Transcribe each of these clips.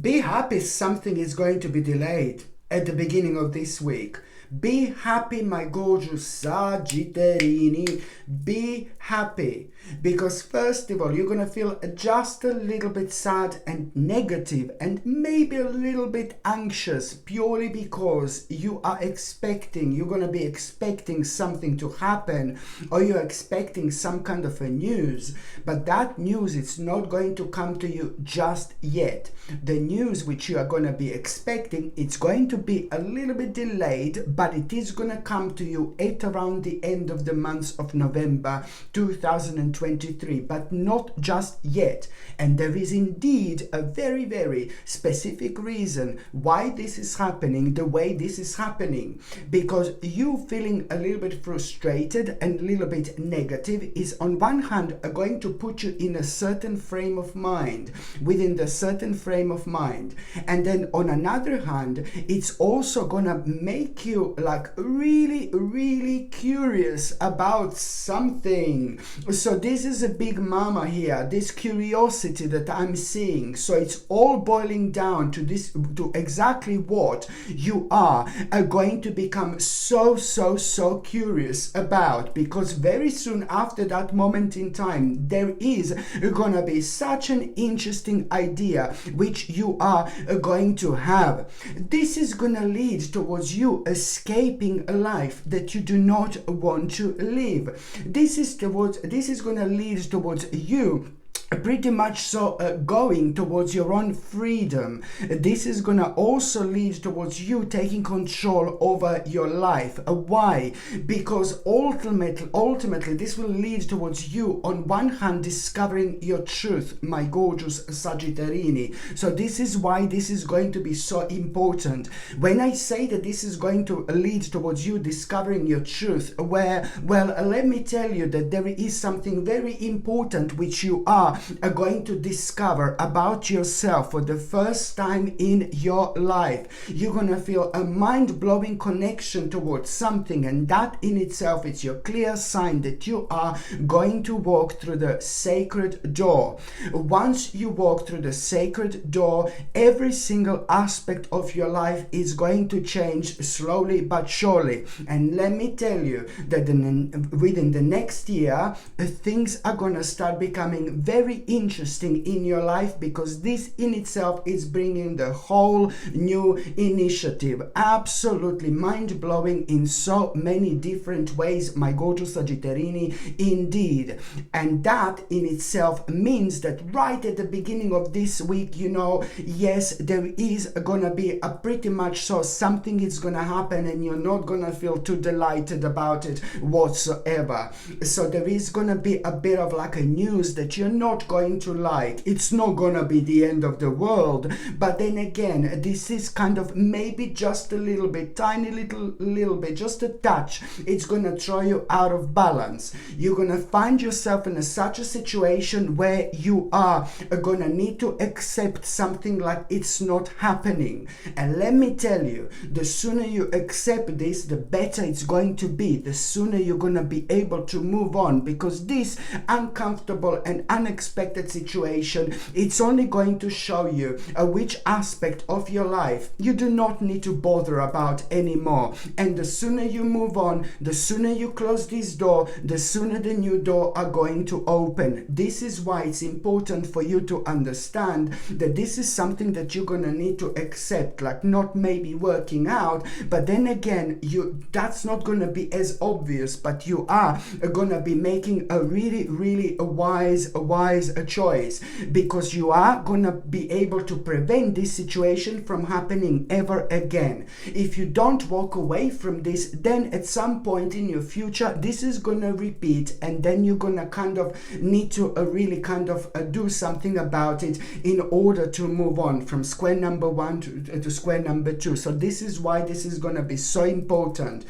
be happy something is going to be delayed at the beginning of this week. Be happy, my gorgeous Sagittarini. Be happy. Because first of all, you're going to feel just a little bit sad and negative and maybe a little bit anxious purely because you're going to be expecting something to happen, or you're expecting some kind of a news. But that news, it's not going to come to you just yet. The news which you are going to be expecting, it's going to be a little bit delayed, but it is going to come to you at around the end of the month of November 2023, but not just yet. And there is indeed a very, very specific reason why this is happening the way this is happening. Because you feeling a little bit frustrated and a little bit negative is on one hand going to put you in a certain frame of mind, within the certain frame of mind. And then on another hand, it's also gonna make you like really, really curious about something. So this is a big mama here, this curiosity that I'm seeing. So it's all boiling down to this, to exactly what you are going to become so curious about, because very soon after that moment in time, there is gonna be such an interesting idea which you are going to have. This is gonna lead towards you escaping a life that you do not want to live. This is gonna lead towards you pretty much so going towards your own freedom. This is gonna also lead towards you taking control over your life. Why? Because ultimately this will lead towards you on one hand discovering your truth, my gorgeous Sagittarini. So this is why this is going to be so important. When I say that this is going to lead towards you discovering your truth, let me tell you that there is something very important which you are going to discover about yourself for the first time in your life. You're gonna feel a mind-blowing connection towards something, and that in itself is your clear sign that you are going to walk through the sacred door. Once you walk through the sacred door, every single aspect of your life is going to change slowly but surely. And let me tell you that within the next year, things are gonna start becoming very interesting in your life, because this in itself is bringing the whole new initiative. Absolutely mind-blowing in so many different ways, my gorgeous Sagittarini, indeed. And that in itself means that right at the beginning of this week, yes, there is gonna be a pretty much so something is gonna happen, and you're not gonna feel too delighted about it whatsoever. So there is gonna be a bit of like a news that you're not going to like. It's not gonna be the end of the world, but then again, this is kind of maybe just a little bit, tiny little bit, just a touch. It's gonna throw you out of balance. You're gonna find yourself in such a situation where you are gonna need to accept something like it's not happening. And let me tell you, the sooner you accept this, the better it's going to be. The sooner you're gonna be able to move on, because this uncomfortable and unexpected situation, it's only going to show you which aspect of your life you do not need to bother about anymore. And the sooner you move on, the sooner you close this door, the sooner the new door are going to open. This is why it's important for you to understand that this is something that you're gonna need to accept, like not maybe working out, but then again, that's not gonna be as obvious, but you are gonna be making a really wise choice, because you are gonna be able to prevent this situation from happening ever again. If you don't walk away from this, then at some point in your future this is gonna repeat, and then you're gonna kind of need to really kind of do something about it in order to move on from square number one to square number two. So this is why this is gonna be so important.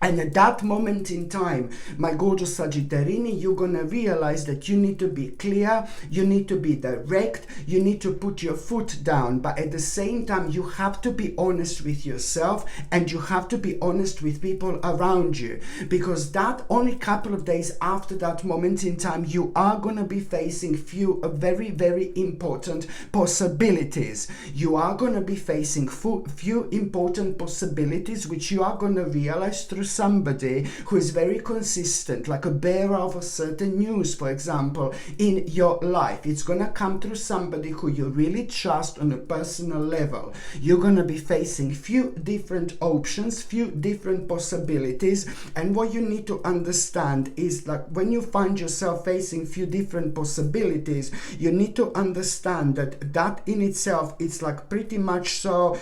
And at that moment in time, my gorgeous Sagittarini, you're going to realize that you need to be clear, you need to be direct, you need to put your foot down. But at the same time, you have to be honest with yourself and you have to be honest with people around you. Because that only couple of days after that moment in time, you are going to be facing few very, very important possibilities. You are going to be facing few important possibilities, which you are going to realize through somebody who is very consistent, like a bearer of a certain news, for example, in your life. It's going to come through somebody who you really trust on a personal level. You're going to be facing few different options, few different possibilities. And what you need to understand is that when you find yourself facing few different possibilities, you need to understand that that in itself, it's like pretty much so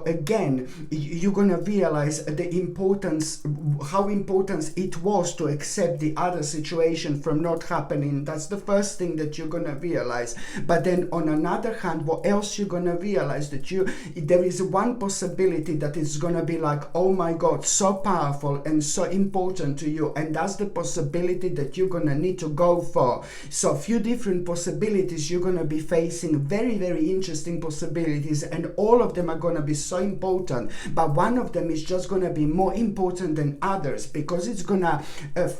again, you're gonna realize the importance, how important it was to accept the other situation from not happening. That's the first thing that you're gonna realize. But then on another hand, what else you're gonna realize, that there is one possibility that is gonna be like, oh my God, so powerful and so important to you, and that's the possibility that you're gonna need to go for. So a few different possibilities, you're gonna be facing very, very interesting possibilities, and all of them are gonna be so important, but one of them is just gonna be more important than others because it's gonna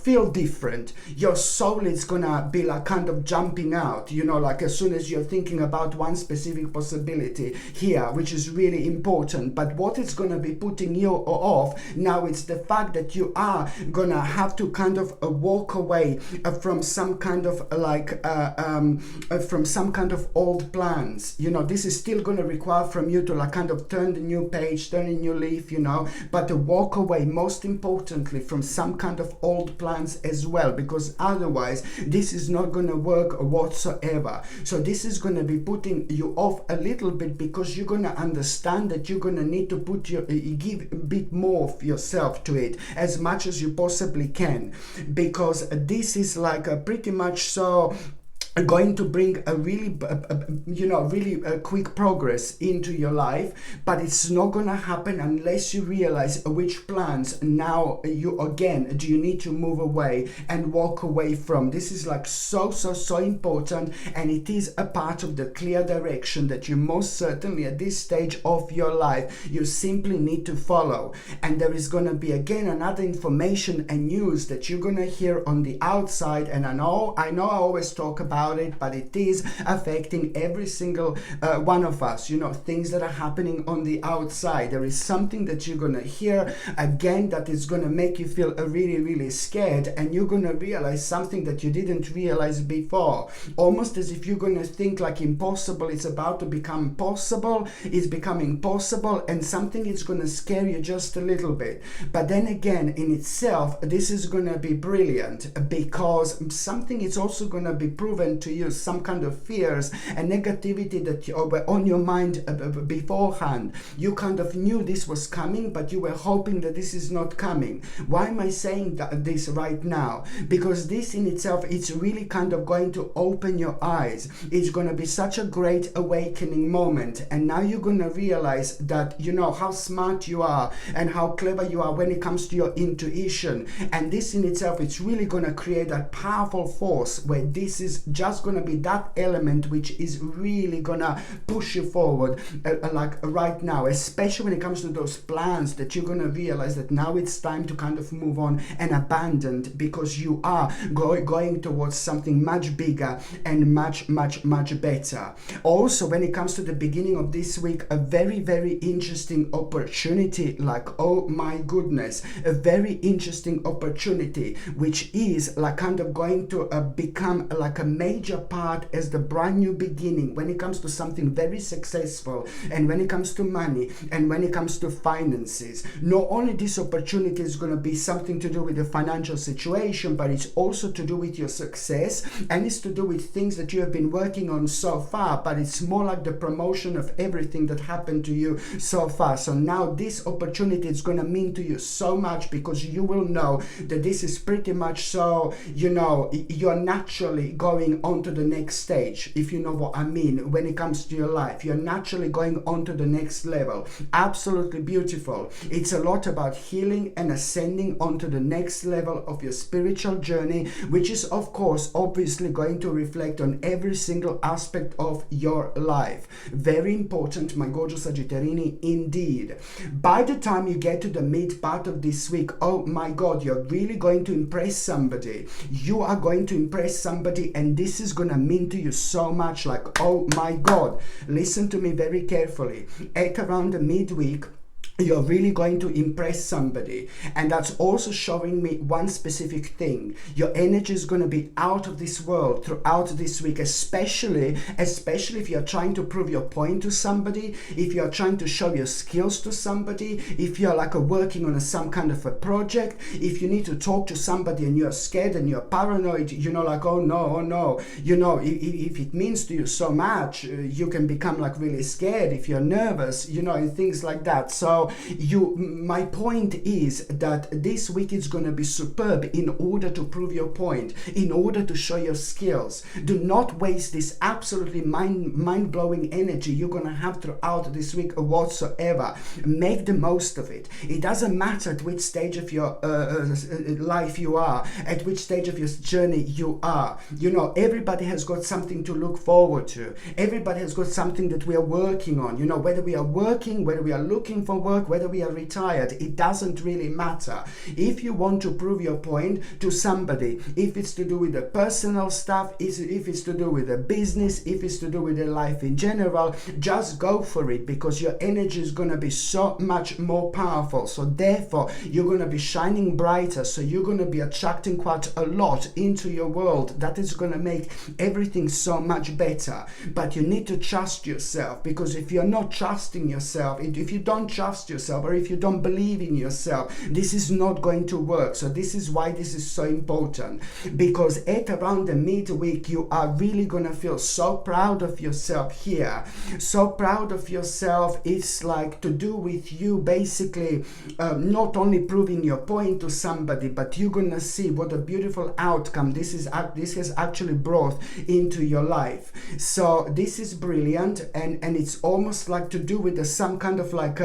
feel different. Your soul is gonna be like kind of jumping out, you know, like as soon as you're thinking about one specific possibility here, which is really important. But what is gonna be putting you off now, it's the fact that you are gonna have to kind of walk away from some kind of from some kind of old plans. You know, this is still gonna require from you to like kind of turn the new page, turn a new leaf, you know, but to walk away, most importantly, from some kind of old plans as well, because otherwise this is not going to work whatsoever. So this is going to be putting you off a little bit, because you're going to understand that you're going to need to give a bit more of yourself to it, as much as you possibly can, because this is like a pretty much so going to bring a really quick progress into your life, but it's not gonna happen unless you realize which plans now do you need to move away and walk away from. This is like so important, and it is a part of the clear direction that you most certainly at this stage of your life you simply need to follow. And there is gonna be again another information and news that you're gonna hear on the outside, and I know I always talk about it, but it is affecting every single one of us, you know, things that are happening on the outside. There is something that you're gonna hear again that is gonna make you feel really scared, and you're gonna realize something that you didn't realize before, almost as if you're gonna think like impossible, it's about to become possible, it's becoming possible, and something is gonna scare you just a little bit. But then again, in itself, this is gonna be brilliant, because something is also gonna be proven to you, some kind of fears and negativity that were on your mind beforehand. You kind of knew this was coming, but you were hoping that this is not coming. Why am I saying this right now? Because this in itself, it's really kind of going to open your eyes. It's going to be such a great awakening moment, and now you're going to realize that you know how smart you are and how clever you are when it comes to your intuition. And this in itself, it's really going to create that powerful force where this is just going to be that element which is really going to push you forward like right now, especially when it comes to those plans that you're going to realize that now it's time to kind of move on and abandon, because you are going towards something much bigger and much better. Also, when it comes to the beginning of this week, a very interesting opportunity, like, oh my goodness, a very interesting opportunity, which is like kind of going to become like a major part as the brand new beginning when it comes to something very successful, and when it comes to money, and when it comes to finances. Not only this opportunity is going to be something to do with the financial situation, but it's also to do with your success, and it's to do with things that you have been working on so far, but it's more like the promotion of everything that happened to you so far. So now this opportunity is going to mean to you so much, because you will know that this is pretty much so, you know, you're naturally going going on to the next stage, if you know what I mean, when it comes to your life. You're naturally going on to the next level. Absolutely beautiful. It's a lot about healing and ascending onto the next level of your spiritual journey, which is, of course, obviously going to reflect on every single aspect of your life. Very important, my gorgeous Sagittarini, indeed. By the time you get to the mid part of this week, oh my God, you're really going to impress somebody. You are going to impress somebody, and this is going to mean to you so much. Like, oh my God, listen to me very carefully. At around the midweek, you're really going to impress somebody, and that's also showing me one specific thing. Your energy is going to be out of this world throughout this week, especially if you're trying to prove your point to somebody, if you're trying to show your skills to somebody, if you're like working on some kind of a project, if you need to talk to somebody and you're scared and you're paranoid, you know, like, oh no, you know, if it means to you so much, you can become like really scared if you're nervous, you know, and things like that. So my point is that this week is going to be superb in order to prove your point, in order to show your skills. Do not waste this absolutely mind-blowing energy you're going to have throughout this week whatsoever. Make the most of it. It doesn't matter at which stage of your life you are, at which stage of your journey you are. You know, everybody has got something to look forward to. Everybody has got something that we are working on. You know, whether we are working, whether we are looking for work, whether we are retired, it doesn't really matter. If you want to prove your point to somebody, if it's to do with the personal stuff, if it's to do with the business, if it's to do with the life in general, just go for it, because your energy is going to be so much more powerful. So therefore, you're going to be shining brighter. So you're going to be attracting quite a lot into your world. That is going to make everything so much better. But you need to trust yourself, because if you're not trusting yourself, if you don't trust yourself, or if you don't believe in yourself, this is not going to work. So this is why this is so important, because at around the midweek, you are really going to feel so proud of yourself here. So proud of yourself. It's like to do with you basically not only proving your point to somebody, but you're going to see what a beautiful outcome this has actually brought into your life. So this is brilliant, and it's almost like to do with some kind of like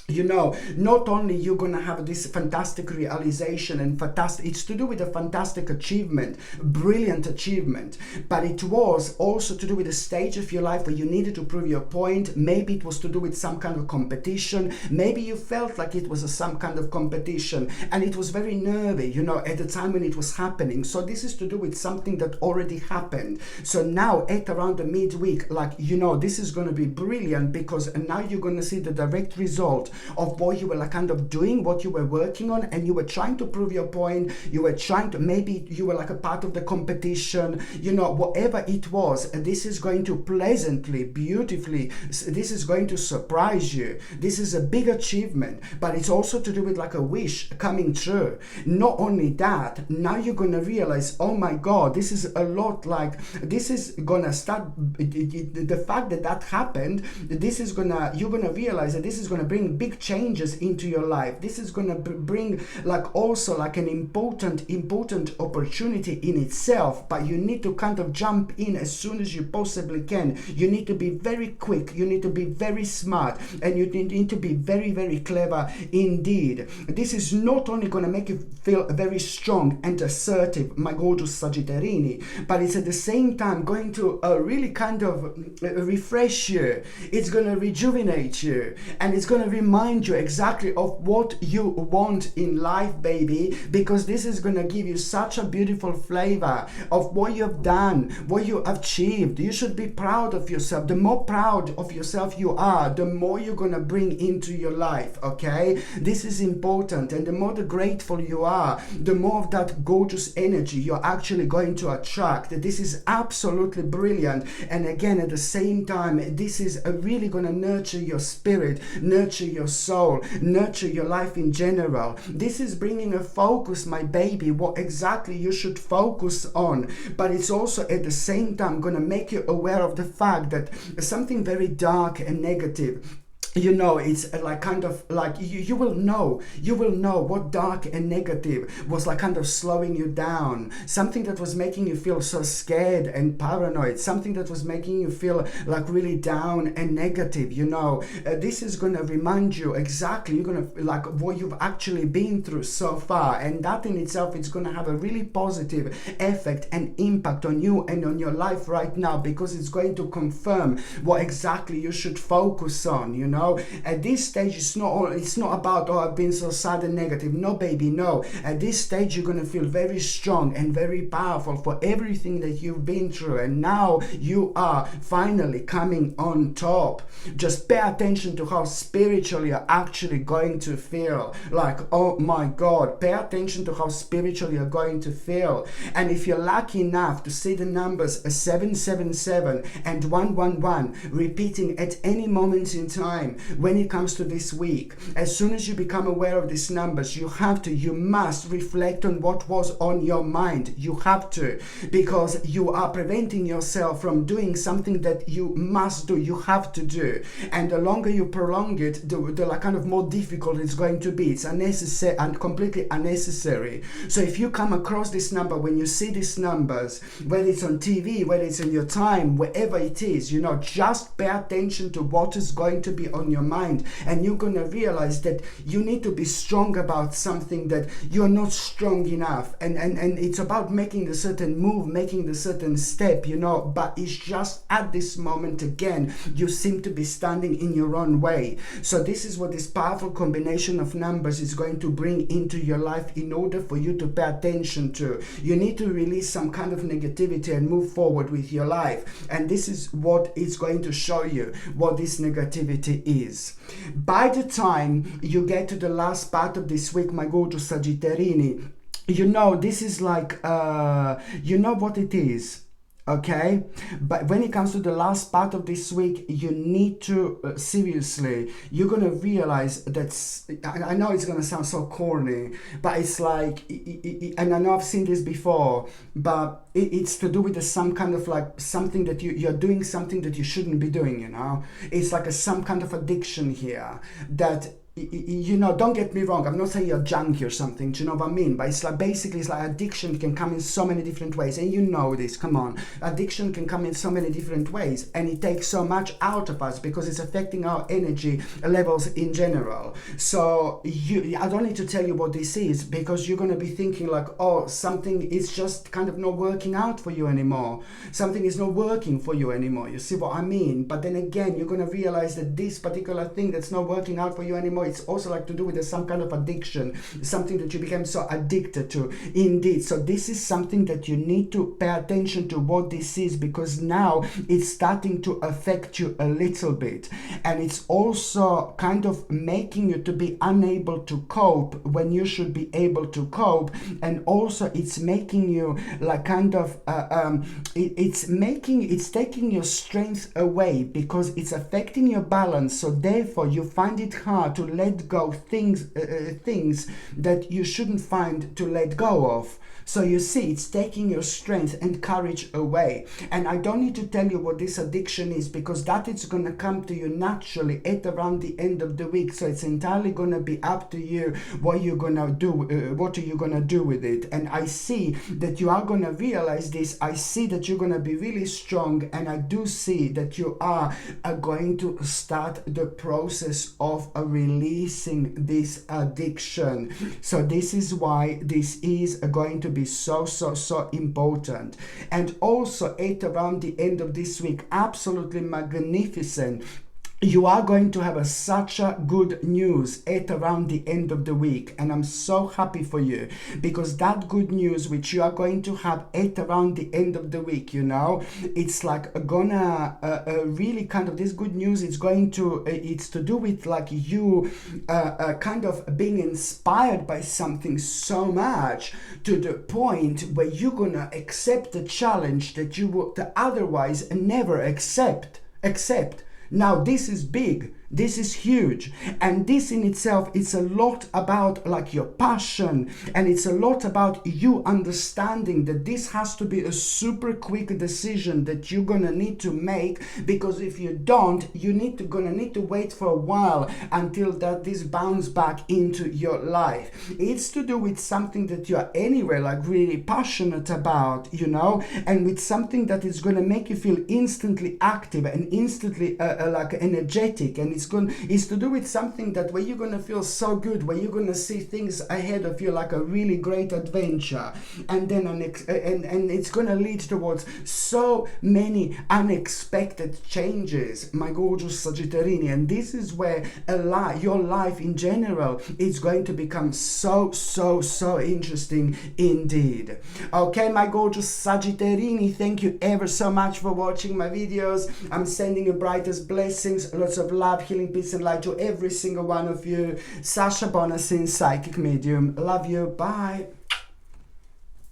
you know, not only you're going to have this fantastic realization and fantastic, it's to do with a fantastic achievement, brilliant achievement, but it was also to do with a stage of your life where you needed to prove your point. Maybe it was to do with some kind of competition. Maybe you felt like it was some kind of competition, and it was very nervy, you know, at the time when it was happening. So this is to do with something that already happened. So now at around the midweek, like, you know, this is going to be brilliant, because now you're going to see the direct result of what you were like kind of doing, what you were working on, and you were trying to prove your point. You were trying to, maybe you were like a part of the competition, you know, whatever it was. This is going to pleasantly, beautifully, this is going to surprise you. This is a big achievement, but it's also to do with like a wish coming true. Not only that, now you're going to realize, oh my God, this is a lot like, this is going to start, the fact that happened, this is going to, you're going to realize that this is going to bring big changes into your life. This is going to bring like also like an important opportunity in itself, but you need to kind of jump in as soon as you possibly can. You need to be very quick, you need to be very smart, and you need to be very, very clever indeed. This is not only going to make you feel very strong and assertive, my gorgeous Sagittarini, but it's at the same time going to really kind of refresh you. It's going to rejuvenate you, and it's going to remind you exactly of what you want in life, baby, because this is going to give you such a beautiful flavor of what you have done, what you achieved. You should be proud of yourself. The more proud of yourself you are, the more you're going to bring into your life, okay? This is important, and the more grateful you are, the more of that gorgeous energy you're actually going to attract. This is absolutely brilliant, and again, at the same time, this is really going to nurture your spirit, nurture your soul, nurture your life in general. This is bringing a focus, my baby, what exactly you should focus on, but it's also at the same time going to make you aware of the fact that something very dark and negative you know, it's like kind of like you will know what dark and negative was like kind of slowing you down, something that was making you feel so scared and paranoid, something that was making you feel like really down and negative, you know. This is going to remind you exactly, you're going to like what you've actually been through so far, and that in itself is going to have a really positive effect and impact on you and on your life right now, because it's going to confirm what exactly you should focus on, you know. At this stage, it's not about, oh, I've been so sad and negative. No, baby, no. At this stage, you're going to feel very strong and very powerful for everything that you've been through, and now you are finally coming on top. Just pay attention to how spiritual you're actually going to feel. Like, oh my God, pay attention to how spiritual you're going to feel. And if you're lucky enough to see the numbers 777 and 111 repeating at any moment in time when it comes to this week, as soon as you become aware of these numbers, you must reflect on what was on your mind. You have to, because you are preventing yourself from doing something that you must do, you have to do. And the longer you prolong it, the like kind of more difficult it's going to be. It's unnecessary and completely unnecessary. So if you come across this number, when you see these numbers, whether it's on TV, whether it's in your time, wherever it is, you know, just pay attention to what is going to be on your mind, and you're going to realize that you need to be strong about something that you're not strong enough, and it's about making a certain move, making the certain step, you know, but it's just at this moment again you seem to be standing in your own way. So this is what this powerful combination of numbers is going to bring into your life in order for you to pay attention to. You need to release some kind of negativity and move forward with your life, and this is what is going to show you what this negativity is. By the time you get to the last part of this week, my gorgeous Sagittarini, you know, this is like, you know what it is. Okay, but when it comes to the last part of this week, you need to seriously, you're gonna realize that, I know it's gonna sound so corny, but it's like, and I know I've seen this before, but it's to do with some kind of like something that you're doing something that you shouldn't be doing, you know. It's like some kind of addiction here that, you know, don't get me wrong, I'm not saying you're junkie or something, do you know what I mean? But it's like, basically, it's like addiction can come in so many different ways, and you know this, come on. Addiction can come in so many different ways, and it takes so much out of us because it's affecting our energy levels in general. So I don't need to tell you what this is, because you're going to be thinking like, oh, something is just kind of not working out for you anymore. Something is not working for you anymore. You see what I mean? But then again, you're going to realize that this particular thing that's not working out for you anymore, it's also like to do with some kind of addiction, something that you became so addicted to. Indeed. So this is something that you need to pay attention to what this is, because now it's starting to affect you a little bit, and it's also kind of making you to be unable to cope when you should be able to cope, and also it's making you like kind of it's taking your strength away, because it's affecting your balance. So therefore you find it hard to let go things that you shouldn't find to let go of. So you see, it's taking your strength and courage away. And I don't need to tell you what this addiction is, because that is going to come to you naturally at around the end of the week. So it's entirely going to be up to you what you're going to do, what are you going to do with it. And I see that you are going to realize this. I see that you're going to be really strong, and I do see that you are going to start the process of releasing this addiction. So this is why this is going to be so important. And also at around the end of this week, absolutely magnificent, you are going to have such a good news at around the end of the week, and I'm so happy for you, because that good news which you are going to have at around the end of the week, you know, it's like gonna really kind of, this good news, it's going to it's to do with like you kind of being inspired by something so much to the point where you're gonna accept the challenge that you would otherwise never accept. Now this is big. This is huge. And this in itself, it's a lot about like your passion, and it's a lot about you understanding that this has to be a super quick decision that you're gonna need to make, because if you don't, gonna need to wait for a while until that this bounce back into your life. It's to do with something that you're anyway like really passionate about, you know, and with something that is gonna make you feel instantly active and instantly like energetic, and it's to do with something that where you're gonna feel so good, where you're gonna see things ahead of you like a really great adventure, and then and it's gonna lead towards so many unexpected changes, my gorgeous Sagittarini. And this is where your life in general is going to become so interesting indeed. Okay, my gorgeous Sagittarini, thank you ever so much for watching my videos. I'm sending you brightest blessings, lots of love, healing, peace and light to every single one of you. Sasha Bonasin, psychic medium. Love you. Bye.